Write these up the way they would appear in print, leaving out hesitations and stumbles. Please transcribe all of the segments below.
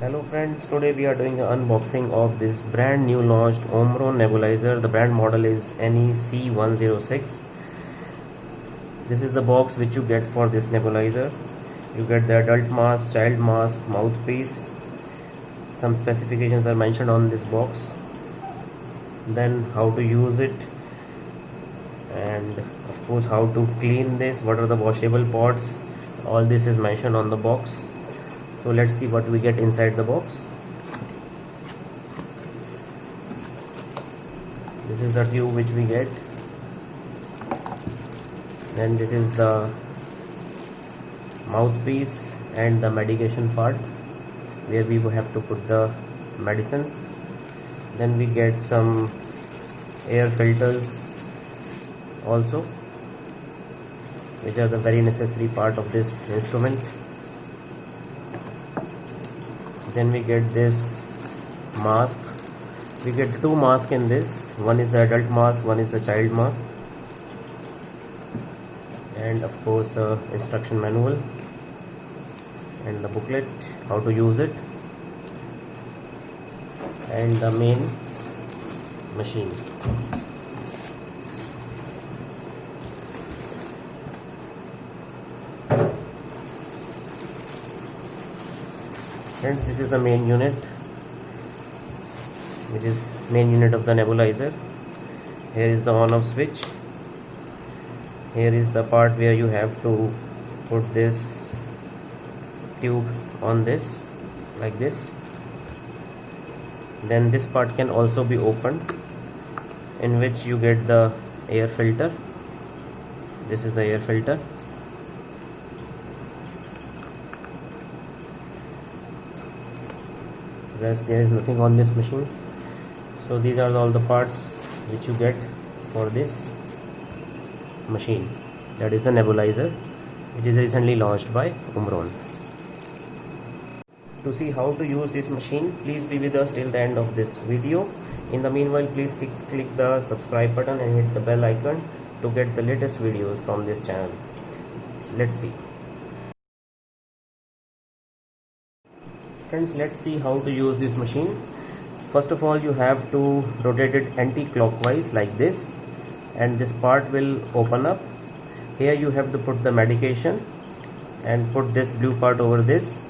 Hello friends, today we are doing an unboxing of this brand new launched Omron nebulizer. The brand model is NEC106. This is the box which you get for this nebulizer. You get the adult mask, child mask, mouthpiece. Some specifications are mentioned on this box. Then how to use it, and of course how to clean this, what are the washable pods. All this is mentioned on the box. So let's see what we get inside the box. This is the tube which we get. Then this is the mouthpiece and the medication part where we will have to put the medicines. Then we get some air filters also, which are the very necessary part of this instrument. Then we get this mask. We get two masks in this. One is the adult mask, one is the child mask, and of course instruction manual and the booklet how to use it, and the main machine. And this is the main unit, which is main unit of the nebulizer. Here is the on off switch. Here is the part where you have to put this tube on this like this. Then this part can also be opened, in which you get the air filter. This is the air filter. Rest there is nothing on this machine. So these are all the parts which you get for this machine, that is the nebulizer, which is recently launched by Omron. To see how to use this machine, please be with us till the end of this video. In the meanwhile, please click the subscribe button and hit the bell icon to get the latest videos from this channel. Let's see. Friends, let's see how to use this machine. First of all, you have to rotate it anti-clockwise like this, and this part will open up. Here you have to put the medication and put this blue part over this,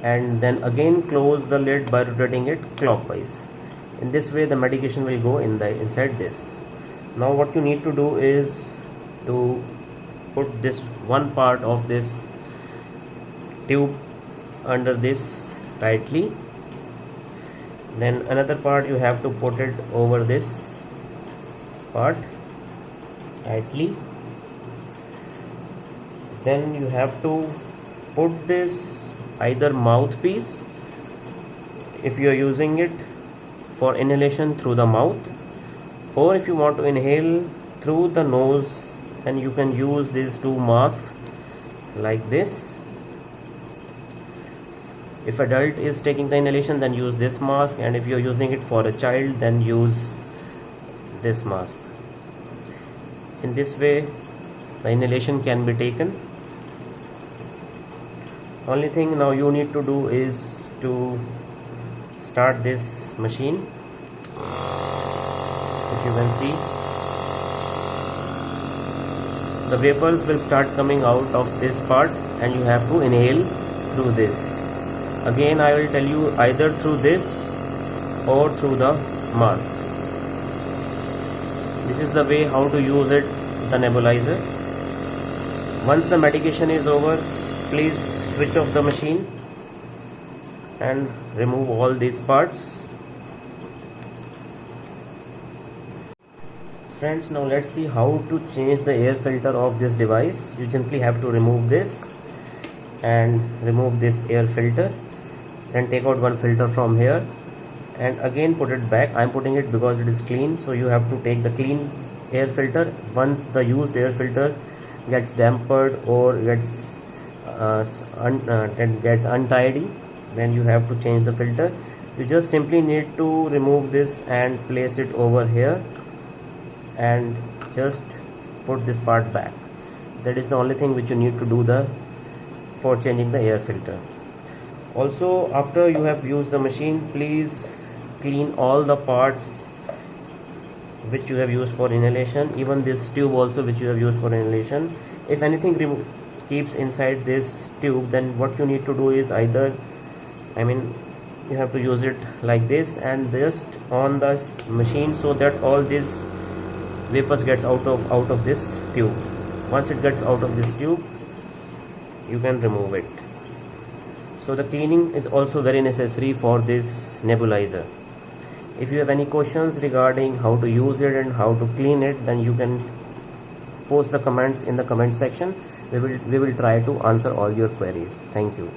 and then again close the lid by rotating it clockwise. In this way the medication will go inside this. Now what you need to do is to put this one part of this tube under this tightly. Then another part you have to put it over this part tightly. Then you have to put this either mouthpiece, if you are using it for inhalation through the mouth, or if you want to inhale through the nose, then you can use these two masks like this. If adult is taking the inhalation, then use this mask, and if you are using it for a child, then use this mask. In this way the inhalation can be taken. Only thing now you need to do is to start this machine. If you can see, the vapors will start coming out of this part, and you have to inhale through this. Again I will tell you, either through this or through the mask. This is the way how to use it, the nebulizer. Once the medication is over, please switch off the machine and remove all these parts. Friends, now let's see how to change the air filter of this device. You simply have to remove this and remove this air filter. Then take out one filter from here and again put it back. I am putting it because it is clean, so you have to take the clean air filter. Once the used air filter gets dampened or gets untidy, then you have to change the filter. You just simply need to remove this and place it over here and just put this part back. That is the only thing which you need to do for changing the air filter. Also, after you have used the machine, please clean all the parts which you have used for inhalation, even this tube also which you have used for inhalation. If anything keeps inside this tube, then what you need to do is either, you have to use it like this and just on the machine, so that all these vapors gets out of this tube. Once it gets out of this tube, you can remove it. So the cleaning is also very necessary for this nebulizer. If you have any questions regarding how to use it and how to clean it, then you can post the comments in the comment section. We will try to answer all your queries. Thank you.